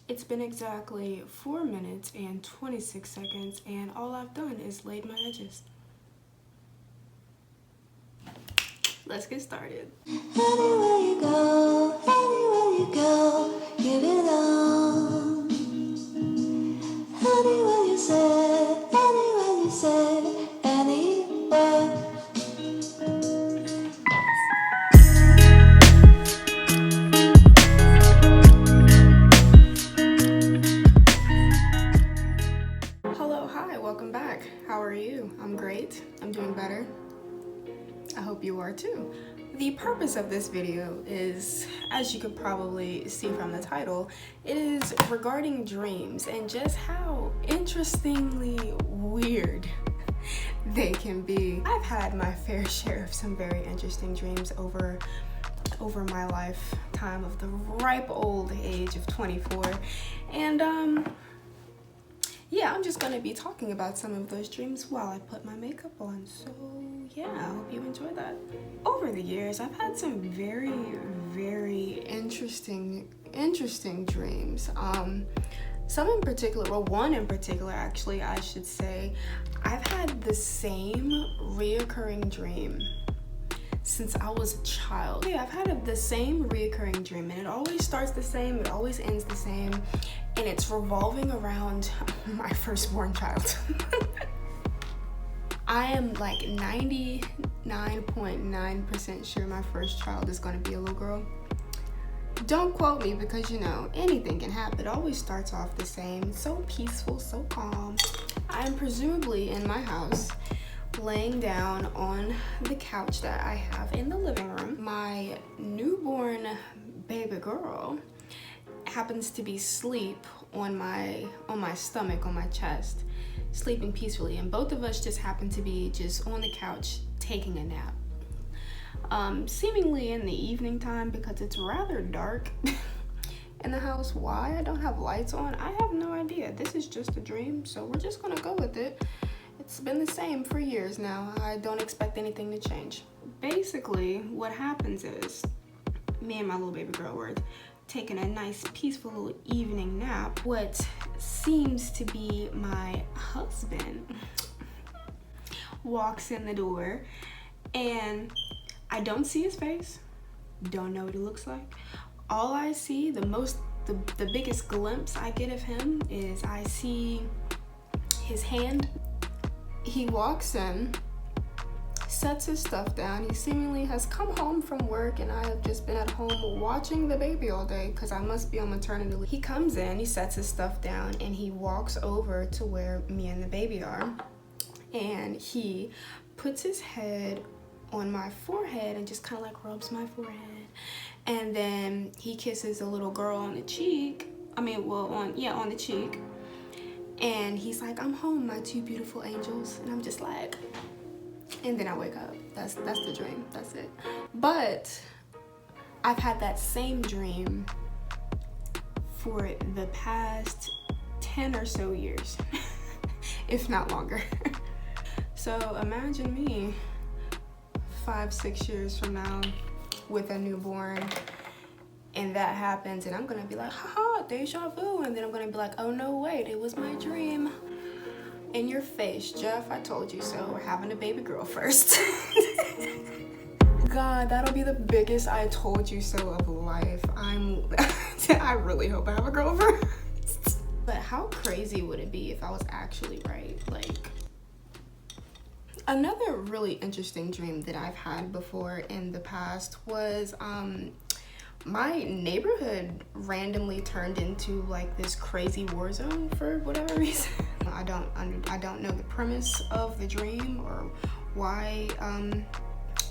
It's been exactly 4 minutes and 26 seconds, and all I've done is laid my edges. Let's get started. Anywhere you go, you belong. Anywhere you say, anywhere. Hello, hi, welcome back. How are you? I'm great. I'm doing better. I hope you are too. The purpose of this video is, as you could probably see from the title, it is regarding dreams and just how interestingly weird they can be. I've had my fair share of some very interesting dreams over my lifetime of the ripe old age of 24, and yeah, I'm just gonna be talking about some of those dreams while I put my makeup on. So yeah, I hope you enjoy that. Over the years, I've had some very, very interesting dreams. Some in particular, well, one in particular, actually, I should say, I've had the same reoccurring dream since I was a child. Yeah, I've had the same reoccurring dream, and it always starts the same, it always ends the same, and it's revolving around my firstborn child. I am like 99.9% sure my first child is going to be a little girl. Don't quote me, because you know, anything can happen. It always starts off the same, so peaceful, so calm. I am presumably in my house, laying down on the couch that I have in the living room. My newborn baby girl happens to be asleep on my stomach, on my chest, sleeping peacefully, and both of us just happen to be just on the couch taking a nap. Seemingly in the evening time, because it's rather dark in the house. Why I don't have lights on, I have no idea. This is just a dream, so we're just gonna go with it. It's been the same for years now. I don't expect anything to change. Basically, what happens is, me and my little baby girl were taking a nice, peaceful little evening nap. What seems to be my husband walks in the door, and I don't see his face, don't know what he looks like. All I see, the biggest glimpse I get of him is I see his hand. He walks in, sets his stuff down. He seemingly has come home from work, and I have just been at home watching the baby all day because I must be on maternity leave. He comes in, he sets his stuff down, and he walks over to where me and the baby are, and he puts his head on my forehead and just kind of like rubs my forehead, and then he kisses a little girl on the cheek. On the cheek. And he's like, "I'm home, my two beautiful angels." And I'm just like, and then I wake up. That's the dream. That's it. But I've had that same dream for the past 10 or so years, if not longer. So imagine me 5-6 years from now with a newborn, and that happens, and I'm gonna be like, haha, deja vu, and then I'm gonna be like, oh no, wait, it was my dream. In your face, Jeff, I told you so. We're having a baby girl first. God, that'll be the biggest I told you so of life. I really hope I have a girl first. But how crazy would it be if I was actually right? Like, another really interesting dream that I've had before in the past was, my neighborhood randomly turned into like this crazy war zone for whatever reason. I don't know the premise of the dream or why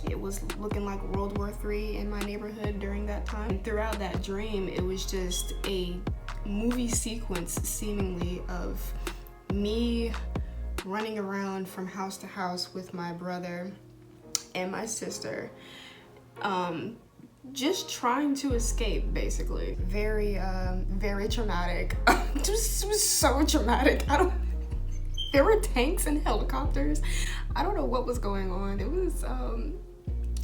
it was looking like World War III in my neighborhood during that time. Throughout that dream, it was just a movie sequence seemingly of me running around from house to house with my brother and my sister, just trying to escape, basically. Very traumatic. It was so traumatic. There were tanks and helicopters. I don't know what was going on. It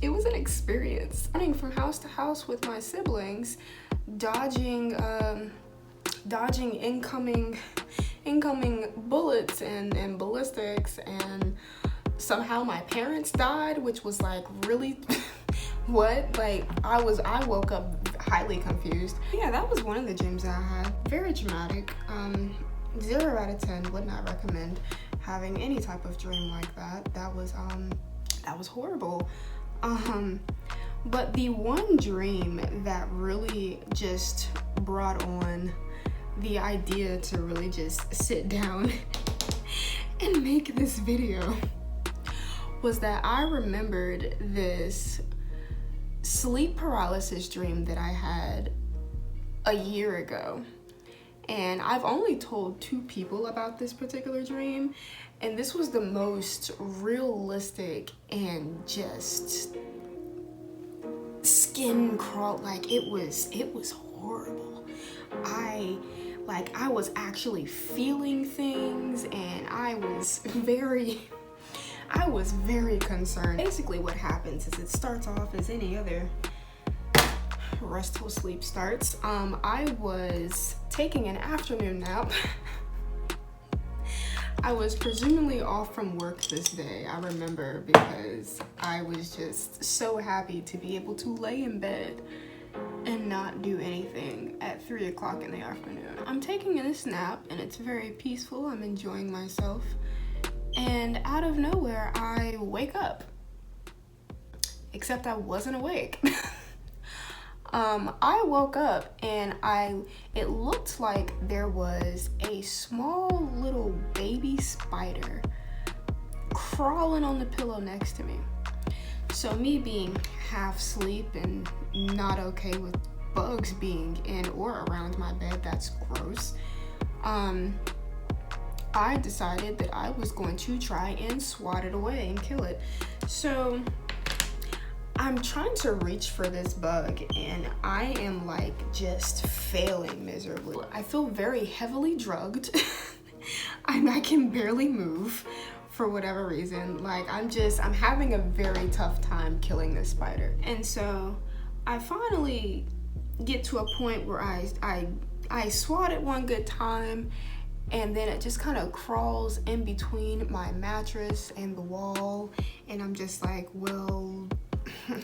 was an experience. Running from house to house with my siblings, dodging dodging incoming bullets and ballistics, and somehow my parents died, which was like, really? What? Like, I woke up highly confused. Yeah, that was one of the dreams that I had. Very dramatic. 0 out of 10, would not recommend having any type of dream like that. That was horrible. But the one dream that really just brought on the idea to really just sit down and make this video was that I remembered this sleep paralysis dream that I had a year ago. And I've only told 2 people about this particular dream, and this was the most realistic and just skin crawl, like it was horrible. I was actually feeling things, and I was very concerned. Basically what happens is it starts off as any other restful sleep starts. I was taking an afternoon nap. I was presumably off from work this day, I remember, because I was just so happy to be able to lay in bed and not do anything at 3 o'clock in the afternoon. I'm taking this nap and it's very peaceful. I'm enjoying myself. And out of nowhere, I wake up. Except I wasn't awake. I woke up and it looked like there was a small little baby spider crawling on the pillow next to me. So me being half asleep and not okay with bugs being in or around my bed, that's gross, I decided that I was going to try and swat it away and kill it. So I'm trying to reach for this bug and I am like just failing miserably. I feel very heavily drugged. I can barely move for whatever reason. Like I'm having a very tough time killing this spider. And so I finally get to a point where I swat it one good time, and then it just kind of crawls in between my mattress and the wall, and I'm just like, well,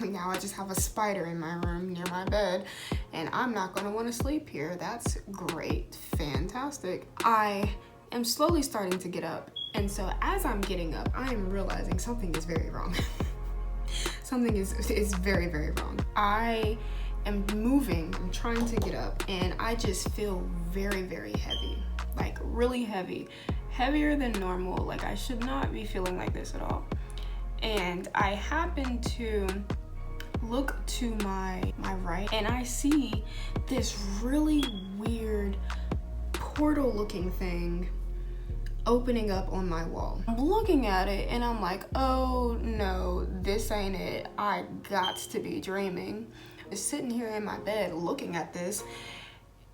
now I just have a spider in my room near my bed, and I'm not gonna want to sleep here. That's great, fantastic. I am slowly starting to get up, and so as I'm getting up, I am realizing something is very wrong. Something is very, very wrong. I am moving, I'm trying to get up, and I just feel very, very heavy. Like really heavy, heavier than normal. Like I should not be feeling like this at all. And I happen to look to my right, and I see this really weird portal looking thing opening up on my wall. I'm looking at it and I'm like, oh no, this ain't it. I got to be dreaming. Just sitting here in my bed looking at this,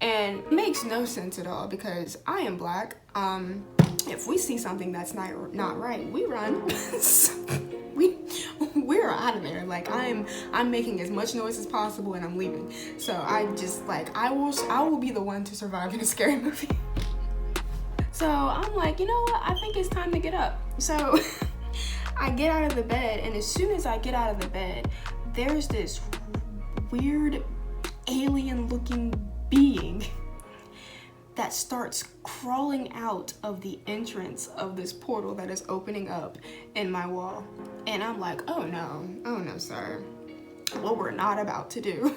and it makes no sense at all because I am black. If we see something that's not right, we run. We're out of there. Like I'm making as much noise as possible and I'm leaving. So I just like I will be the one to survive in a scary movie. So I'm like, you know what? I think it's time to get up. So I get out of the bed, and as soon as I get out of the bed, there's this weird alien-looking being that starts crawling out of the entrance of this portal that is opening up in my wall. And I'm like, oh no, sir. What we're not about to do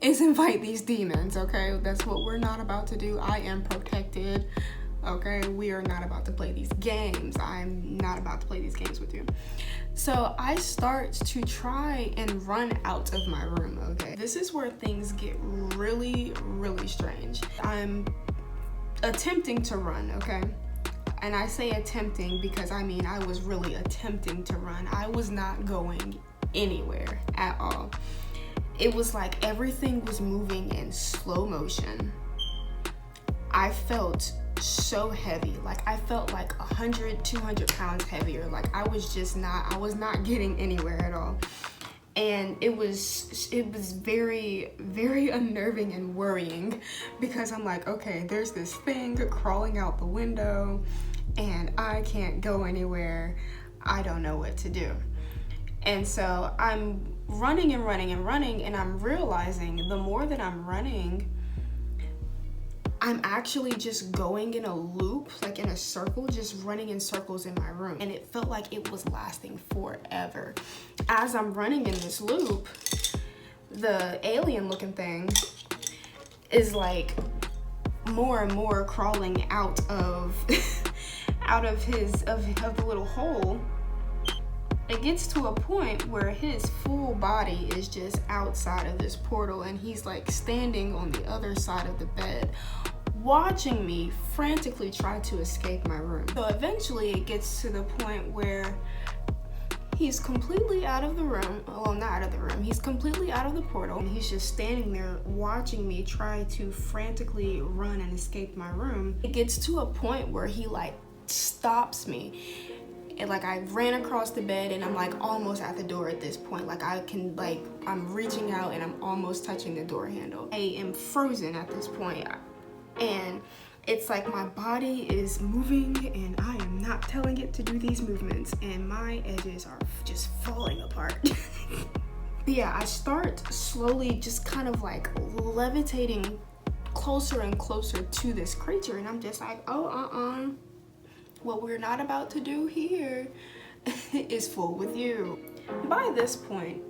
is invite these demons, okay? That's what we're not about to do. I am protected, okay? We are not about to play these games. I'm not about to play these games with you. So I start to try and run out of my room, okay? This is where things get really, really strange. I'm attempting to run, okay? And I say attempting because I mean I was really attempting to run. I was not going anywhere at all. It was like everything was moving in slow motion. I felt so heavy. Like I felt like 100, 200 pounds heavier. Like I was not getting anywhere at all. And it was very, very unnerving and worrying, because I'm like, okay, there's this thing crawling out the window and I can't go anywhere. I don't know what to do. And so I'm running and running and running, and I'm realizing the more that I'm running, I'm actually just going in a loop, like in a circle, just running in circles in my room. And it felt like it was lasting forever. As I'm running in this loop, the alien looking thing is like more and more crawling out of the little hole. It gets to a point where his full body is just outside of this portal, and he's like standing on the other side of the bed, watching me frantically try to escape my room. So eventually it gets to the point where he's completely out of the room. Well, not out of the room. He's completely out of the portal, and he's just standing there watching me try to frantically run and escape my room. It gets to a point where he like stops me. And like I ran across the bed, and I'm like almost at the door at this point. Like I'm reaching out and I'm almost touching the door handle. I am frozen at this point. And it's like my body is moving and I am not telling it to do these movements, and my edges are just falling apart. Yeah, I start slowly just kind of like levitating closer and closer to this creature, and I'm just like, oh, what we're not about to do here is fool with you. By this point,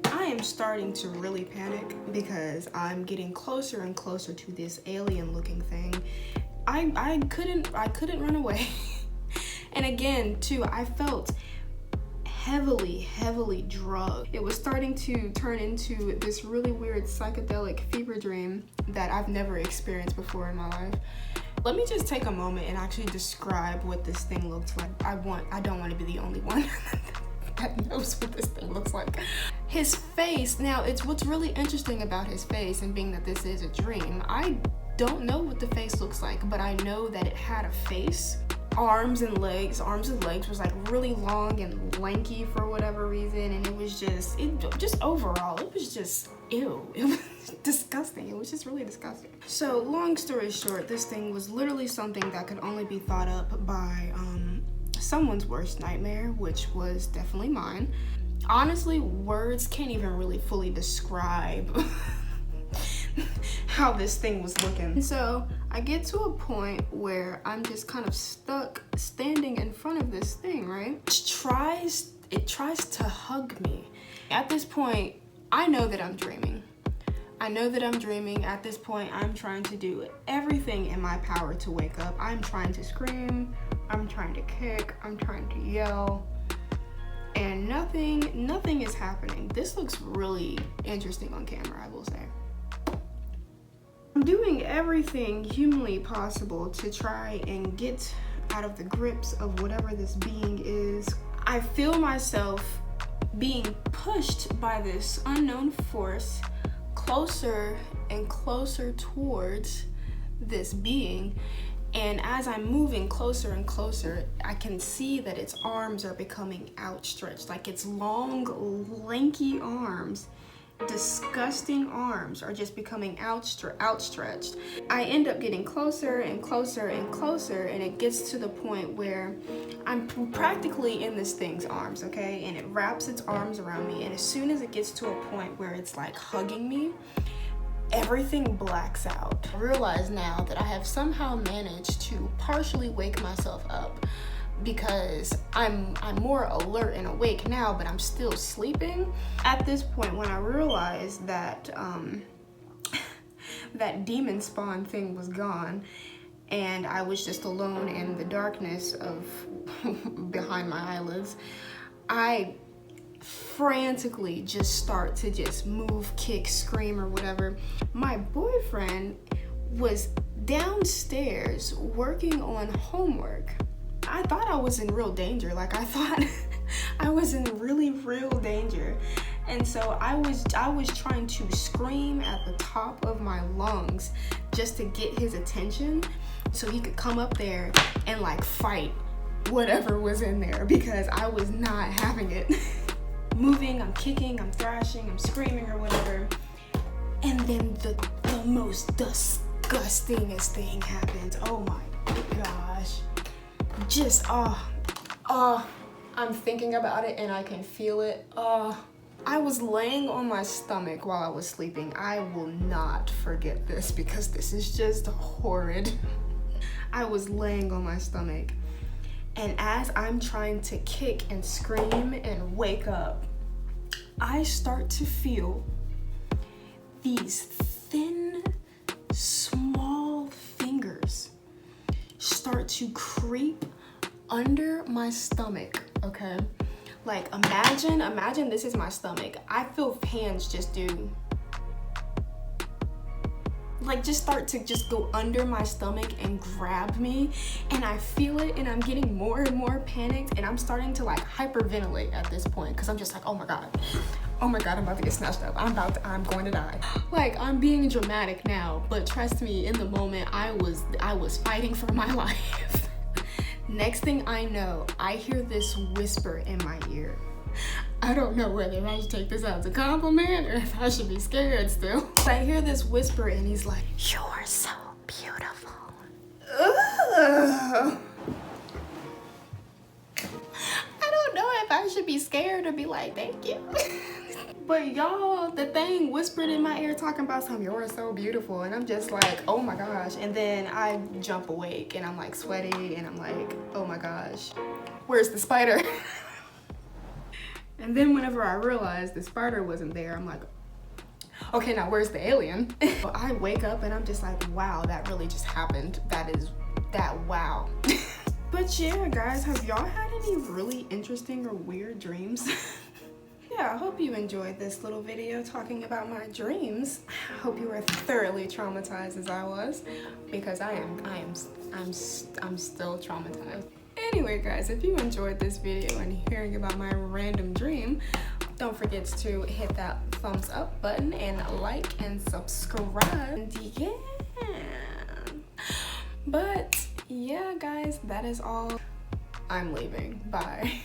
I am starting to really panic, because I'm getting closer and closer to this alien looking thing. I couldn't run away. And again, too, I felt heavily drugged. It was starting to turn into this really weird psychedelic fever dream that I've never experienced before in my life. Let me just take a moment and actually describe what this thing looks like. I don't want to be the only one that knows what this thing looks like. His face, now what's really interesting about his face, and being that this is a dream, I don't know what the face looks like, but I know that it had a face. Arms and legs was like really long and lanky for whatever reason, and it was just overall, it was just ew. It was disgusting. It was just really disgusting. So long story short, this thing was literally something that could only be thought up by someone's worst nightmare, which was definitely mine. Honestly, words can't even really fully describe how this thing was looking. So I get to a point where I'm just kind of stuck standing in front of this thing, right? It tries to hug me. At this point, I know that I'm dreaming. At this point, I'm trying to do everything in my power to wake up. I'm trying to scream, I'm trying to kick, I'm trying to yell, and nothing is happening. This looks really interesting on camera, I will say. I'm doing everything humanly possible to try and get out of the grips of whatever this being is. I feel myself being pushed by this unknown force closer and closer towards this being. And as I'm moving closer and closer, I can see that its arms are becoming outstretched. Like its long, lanky arms, disgusting arms, are just becoming outstretched. I end up getting closer and closer and closer, and it gets to the point where I'm practically in this thing's arms, okay? And it wraps its arms around me, and as soon as it gets to a point where it's like hugging me, everything blacks out. I realize now that I have somehow managed to partially wake myself up, because I'm more alert and awake now, but I'm still sleeping. At this point, when I realized that that demon spawn thing was gone, and I was just alone in the darkness of behind my eyelids, I frantically just start to just move, kick, scream, or whatever. My boyfriend was downstairs working on homework. I thought I was in real danger. Like, I thought I was in really real danger. And so I was trying to scream at the top of my lungs just to get his attention so he could come up there and like fight whatever was in there, because I was not having it. moving, I'm kicking, I'm thrashing, I'm screaming or whatever. And then the most disgustingest thing happens. Oh my gosh. Just, I'm thinking about it and I can feel it. I was laying on my stomach while I was sleeping. I will not forget this because this is just horrid. I was laying on my stomach, and as I'm trying to kick and scream and wake up, I start to feel these thin, small fingers start to creep under my stomach, okay? Like, imagine this is my stomach. I feel hands just do, like, just start to just go under my stomach and grab me, and I feel it, and I'm getting more and more panicked, and I'm starting to like hyperventilate at this point because I'm just like, oh my god, I'm about to get snatched up. I'm going to die. Like, I'm being dramatic now, but trust me, in the moment, I was fighting for my life. Next thing I know, I hear this whisper in my ear. I don't know whether I should take this as a compliment or if I should be scared still. I hear this whisper and he's like, "You're so beautiful." Ugh. I don't know if I should be scared or be like, "Thank you." But y'all, the thing whispered in my ear talking about something, "You're so beautiful," and I'm just like, oh my gosh. And then I jump awake and I'm like sweaty and I'm like, oh my gosh, where's the spider? And then whenever I realized the spider wasn't there, I'm like, okay, now where's the alien? I wake up and I'm just like, wow, that really just happened. Wow. But yeah, guys, have y'all had any really interesting or weird dreams? Yeah, I hope you enjoyed this little video talking about my dreams. I hope you were thoroughly traumatized as I was, because I'm still traumatized. Anyway, guys, if you enjoyed this video and hearing about my random dream, don't forget to hit that thumbs up button and like and subscribe. And yeah. But yeah, guys, that is all. I'm leaving. Bye.